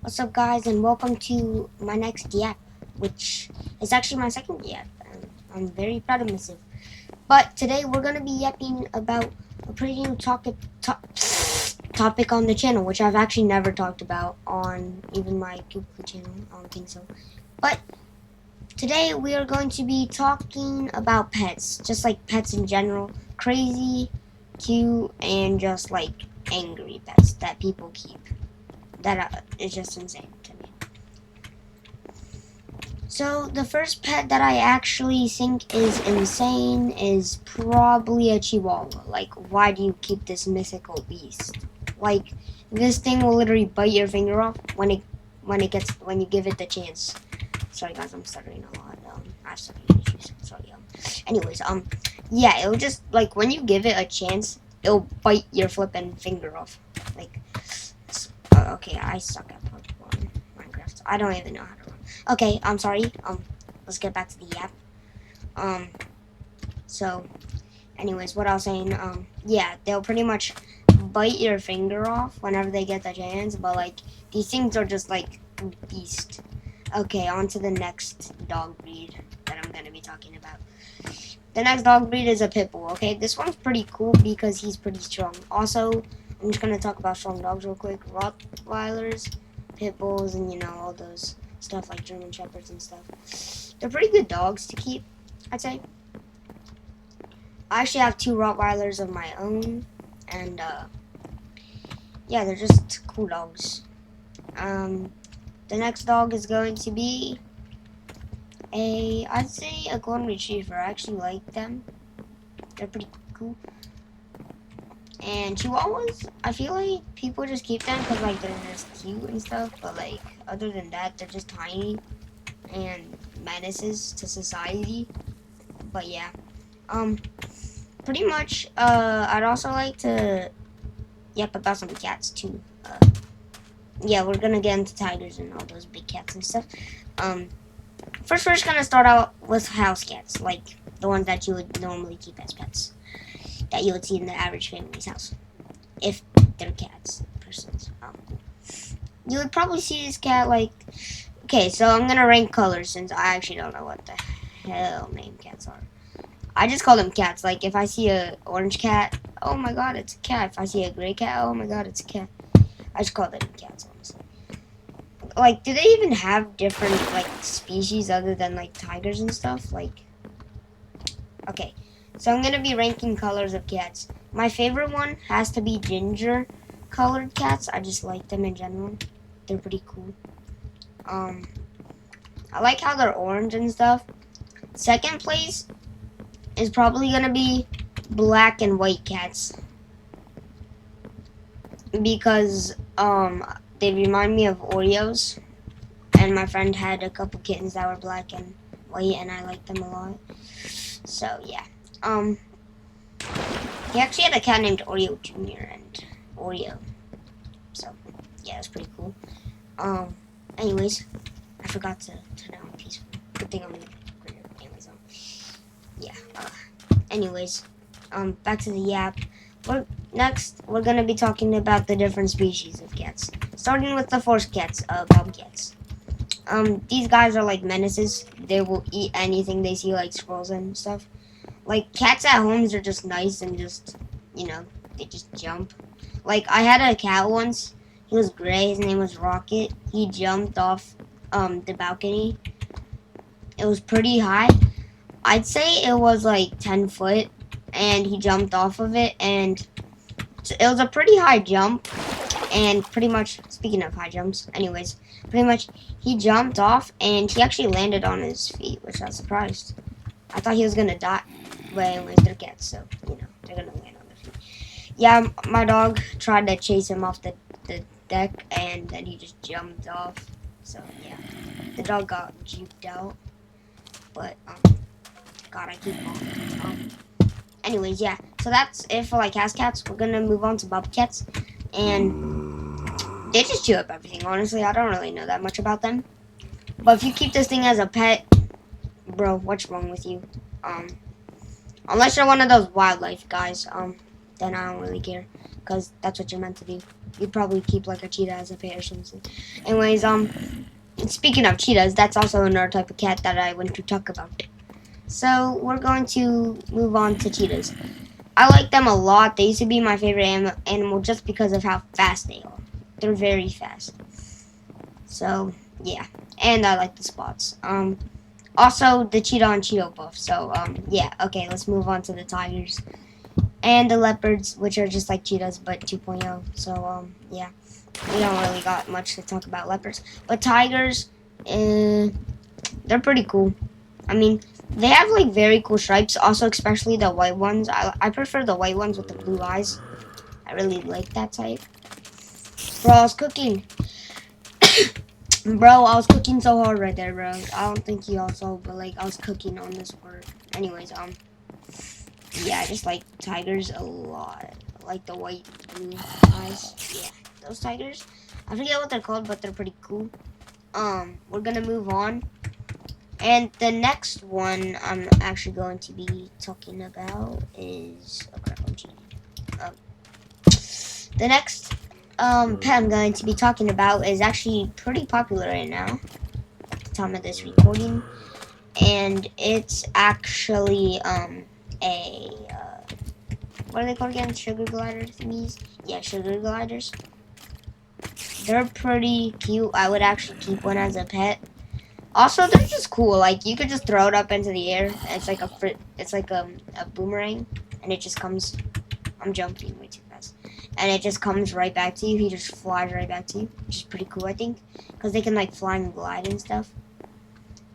What's up, guys, and welcome to my next yap, which is actually my second yap. And I'm very proud of myself. But today we're gonna be yapping about a pretty new topic on the channel, which I've actually never talked about on even my Google channel. I don't think so. But today we are going to be talking about pets, just like pets in general, crazy, cute, and just like angry pets that people keep. That is just insane to me. So the first pet that I actually think is insane is probably a Chihuahua. Like, why do you keep this mythical beast? Like, this thing will literally bite your finger off when you give it the chance. Sorry guys, I'm stuttering a lot. I have stuttering issues. Sorry. Anyways, yeah, it'll just like when you give it a chance, it'll bite your flipping finger off. Like, okay, I suck at Pokemon Minecraft. I don't even know how to run. Okay, I'm sorry. Let's get back to the app. Um, so, anyways, what I was saying, yeah, they'll pretty much bite your finger off whenever they get the chance, but like these things are just like beast. Okay, on to the next dog breed that I'm gonna be talking about. The next dog breed is a pit bull. Okay, this one's pretty cool because he's pretty strong. Also, I'm just gonna talk about strong dogs real quick. Rottweilers, pit bulls, and all those stuff like German shepherds and stuff. They're pretty good dogs to keep, I'd say. I actually have two Rottweilers of my own, and yeah, they're just cool dogs. The next dog is going to be I'd say a golden retriever. I actually like them. They're pretty cool. And Chihuahuas, I feel like people just keep them because like they're just cute and stuff. But like other than that, they're just tiny and menaces to society. But yeah, pretty much. I'd also like to yep about some cats too. Yeah, we're gonna get into tigers and all those big cats and stuff. First we're just gonna start out with house cats, like the ones that you would normally keep as pets, that you would see in the average family's house, if they're cats, persons. You would probably see this cat like. Okay, so I'm gonna rank colors since I actually don't know what the hell name cats are. I just call them cats. Like if I see a orange cat, oh my god, it's a cat. If I see a gray cat, oh my god, it's a cat. I just call them cats, honestly. Like, do they even have different like species other than like tigers and stuff? Like, okay, so I'm gonna be ranking colors of cats. My favorite one has to be ginger colored cats. I just like them in general. They're pretty cool. Um, I like how they're orange and stuff. Second place is probably gonna be black and white cats because they remind me of Oreos, and my friend had a couple kittens that were black and white, and I liked them a lot. So yeah, he actually had a cat named Oreo Junior and Oreo. So yeah, that's pretty cool. Anyways, I forgot to turn on peaceful. Good thing I'm in the anyways. Yeah. Anyways, back to the yap. We're gonna be talking about the different species of cats. Starting with the forest cats, bobcats. These guys are like menaces. They will eat anything they see, like squirrels and stuff. Like cats at homes are just nice and just, they just jump. Like I had a cat once. He was gray. His name was Rocket. He jumped off the balcony. It was pretty high. I'd say it was like 10 foot, and he jumped off of it, and it was a pretty high jump. And pretty much, speaking of high jumps, anyways, pretty much he jumped off and he actually landed on his feet, which I was surprised. I thought he was gonna die. But anyways, they're cats, so they're gonna land on their feet. Yeah, my dog tried to chase him off the deck, and then he just jumped off. So yeah, the dog got juked out. But God, I keep going. Anyways, yeah. So that's it for like house cats. We're gonna move on to bobcats, and they just chew up everything. Honestly, I don't really know that much about them. But if you keep this thing as a pet, bro, what's wrong with you? Unless you're one of those wildlife guys, then I don't really care, because that's what you're meant to do. you'd probably keep like a cheetah as a pet or something. Anyways, speaking of cheetahs, that's also another type of cat that I want to talk about. So we're going to move on to cheetahs. I like them a lot. They used to be my favorite animal just because of how fast they are. They're very fast. So yeah, and I like the spots. Also the cheetah on Cheeto buff. So yeah, okay, let's move on to the tigers and the leopards, which are just like cheetahs but 2.0. So yeah, we don't really got much to talk about leopards, but tigers, they're pretty cool. I mean, they have like very cool stripes. Also, especially the white ones. I prefer the white ones with the blue eyes. I really like that type. Bro, I was cooking. Bro, I was cooking so hard right there, bro. I don't think you all saw, but like I was cooking on this word. Anyways, yeah, I just like tigers a lot. I like the white blue eyes. Yeah, those tigers. I forget what they're called, but they're pretty cool. We're gonna move on. And the next one I'm actually going to be talking about is the next pet I'm going to be talking about is actually pretty popular right now at the time of this recording, and it's actually a what are they called again? Sugar glider thingies? Yeah, sugar gliders. They're pretty cute. I would actually keep one as a pet. Also, they're just cool. Like you could just throw it up into the air. And it's like a boomerang, and it just comes. I'm jumping way too fast, and it just comes right back to you. He just flies right back to you, which is pretty cool, I think, because they can like fly and glide and stuff.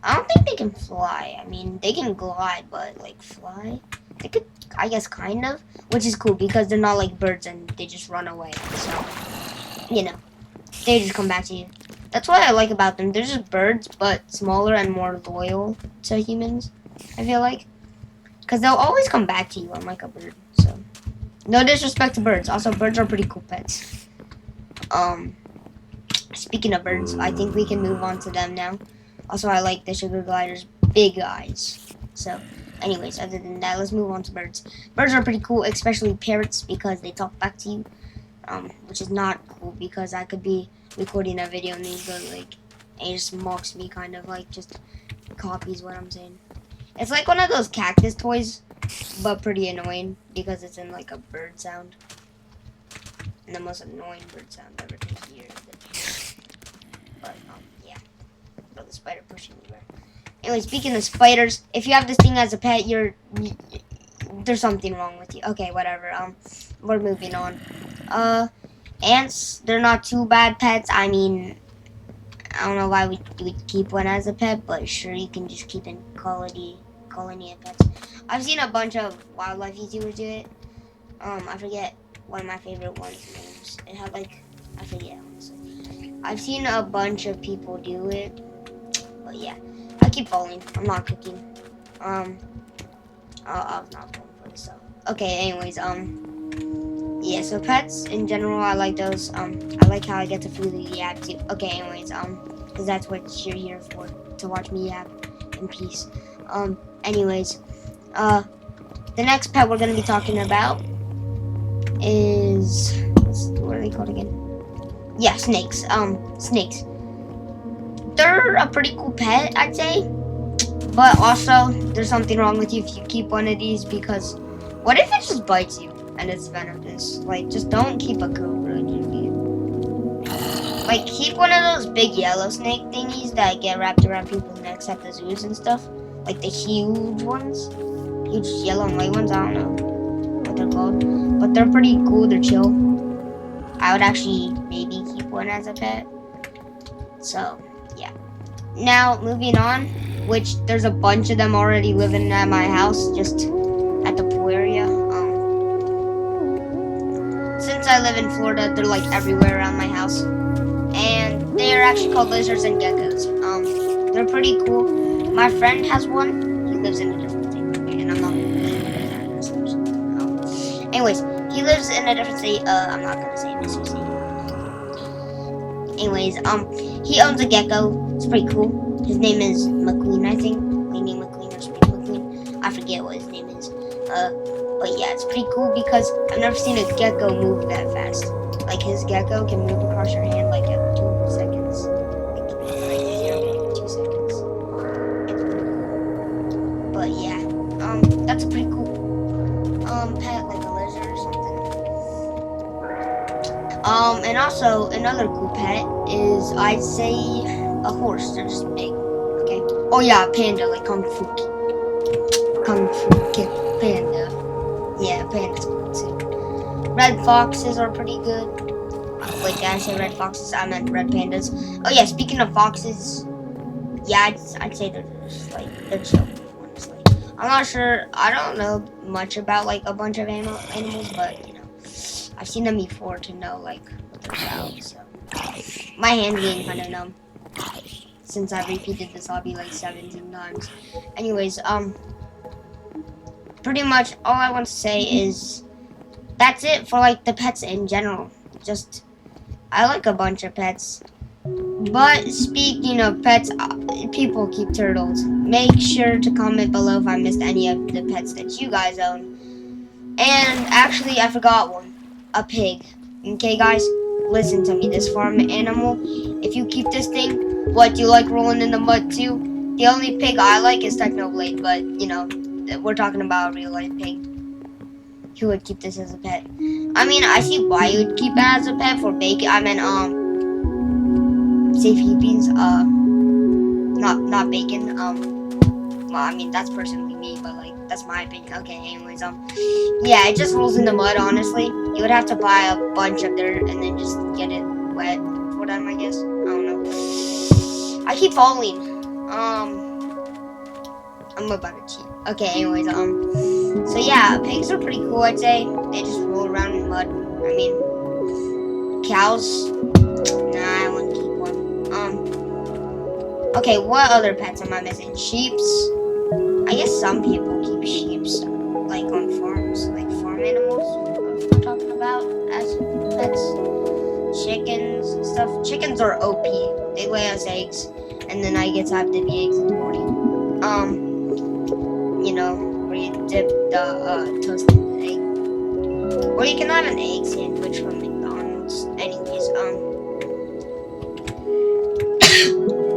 I don't think they can fly. I mean, they can glide, but like fly, they could, I guess, kind of, which is cool because they're not like birds and they just run away. So, you know, they just come back to you. That's what I like about them. They're just birds, but smaller and more loyal to humans, I feel like. Because they'll always come back to you, unlike a bird. So, no disrespect to birds. Also, birds are pretty cool pets. Speaking of birds, I think we can move on to them now. Also, I like the sugar glider's big eyes. So, anyways, other than that, let's move on to birds. Birds are pretty cool, especially parrots, because they talk back to you. Which is not cool because I could be recording a video and he goes like, and he just mocks me, kind of like just copies what I'm saying. It's like one of those cactus toys, but pretty annoying because it's in like a bird sound. And the most annoying bird sound ever to hear. But yeah, but the spider pushing me right. Anyway, speaking of spiders, if you have this thing as a pet, there's something wrong with you. Okay, whatever. We're moving on. Ants, they're not too bad pets. I mean, I don't know why we keep one as a pet, but sure, you can just keep in colony of pets. I've seen a bunch of wildlife YouTubers do it. I forget one of my favorite ones' names. It had like, I forget, honestly. I've seen a bunch of people do it, but yeah, I keep following. I'm not cooking. I was not going for this stuff. Okay, anyways, yeah, so pets in general, I like those. I like how I get to fool the yap too. Okay, anyways, because that's what you're here for, to watch me yap in peace. Anyways, the next pet we're gonna be talking about is, what are they called again? Yeah, snakes. Snakes. They're a pretty cool pet, I'd say. But also, there's something wrong with you if you keep one of these, because what if it just bites you and it's venomous? Like, just don't keep a cobra, dude. Like, keep one of those big yellow snake thingies that get wrapped around people's necks at the zoos and stuff. Like the huge ones. Huge yellow and white ones, I don't know what they're called. But they're pretty cool, they're chill. I would actually maybe keep one as a pet. So, yeah. Now, moving on, which there's a bunch of them already living at my house, just at the pool area. Since I live in Florida, they're like everywhere around my house. And they're actually called lizards and geckos. They're pretty cool. My friend has one. He lives in a different state, and I'm not gonna say this. Anyways, he lives in a different state. I'm not gonna say this. Anyways, he owns a gecko. It's pretty cool. His name is McQueen, I think. Leaning McQueen or Sweet McQueen. I forget what his name is. But yeah, it's pretty cool because I've never seen a gecko move that fast. like his gecko can move across your hand like at 2 seconds, like 0.2 seconds. It's pretty cool. But yeah, that's a pretty cool pet, like a lizard or something. And also another cool pet is, I'd say, a horse. They're just big. Okay. Oh yeah, a panda, like Kung Fu Kid Panda. Yeah, panda's cool too. Red foxes are pretty good. Like I said, red foxes. I meant red pandas. Oh yeah, speaking of foxes, yeah, I'd say they're just like they're chill. Honestly, I'm not sure. I don't know much about like a bunch of animals, but you know, I've seen them before to know like what they're about. So my hand's getting kind of numb since I repeated this hobby like 17 times. Anyways, pretty much all I want to say is that's it for like the pets in general. Just I like a bunch of pets. But speaking of pets, people keep turtles. Make sure to comment below if I missed any of the pets that you guys own. And actually, I forgot one. A pig. Okay, guys? Listen to me. This farm animal, if you keep this thing, what, do you like rolling in the mud too? The only pig I like is Technoblade, but, you know, we're talking about a real-life pig. Who would keep this as a pet? I mean, I see why you would keep it as a pet for bacon. I mean, safekeepings, not bacon. Well, I mean that's personally me, but like that's my opinion. Okay, anyways, yeah, it just rolls in the mud. Honestly, you would have to buy a bunch of dirt and then just get it wet for them. I guess I don't know. I keep falling. I'm about to cheat. Okay, anyways, so yeah, pigs are pretty cool. I'd say they just roll around in mud. I mean, cows. Nah, I wouldn't keep one. Okay, what other pets am I missing? Sheeps. I guess some people keep sheeps, like on farms, like farm animals. What we're talking about as pets. Chickens and stuff. Chickens are OP. They lay us eggs, and then I get to have the eggs in the morning. You know, where you dip the toast in the egg, or you can have an egg sandwich from McDonald's. Anyways,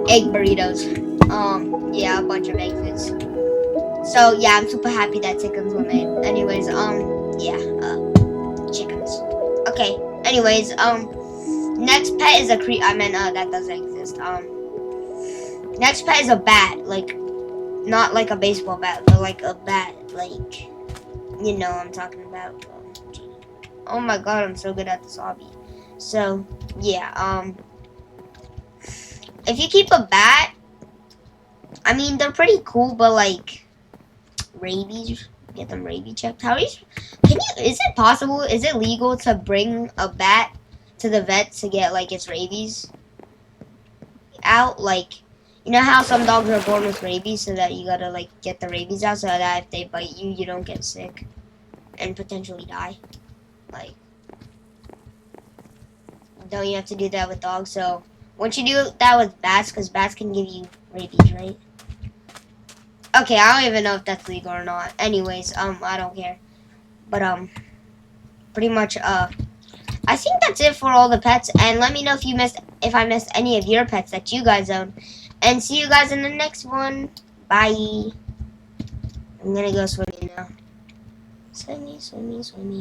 egg burritos. Yeah, a bunch of egg foods. So yeah, I'm super happy that chickens were made. Anyways, yeah, chickens. Okay. Anyways, next pet is a I mean, that doesn't exist. Next pet is a bat. Like, not like a baseball bat, but like a bat. Like, you know what I'm talking about. Oh my god, I'm so good at this hobby. So yeah, if you keep a bat, I mean, they're pretty cool, but like rabies, get them rabies checked. Is it possible, is it legal to bring a bat to the vet to get like its rabies out? Like, you know how some dogs are born with rabies, so that you gotta like get the rabies out so that if they bite you, you don't get sick and potentially die. Like, don't you have to do that with dogs? So once you do that with bats, because bats can give you rabies, right? Okay, I don't even know if that's legal or not. Anyways, I don't care. But, pretty much, I think that's it for all the pets. And let me know if I missed any of your pets that you guys own. And see you guys in the next one. Bye. I'm gonna go swimming now. Swimmy, swimmy, swimmy.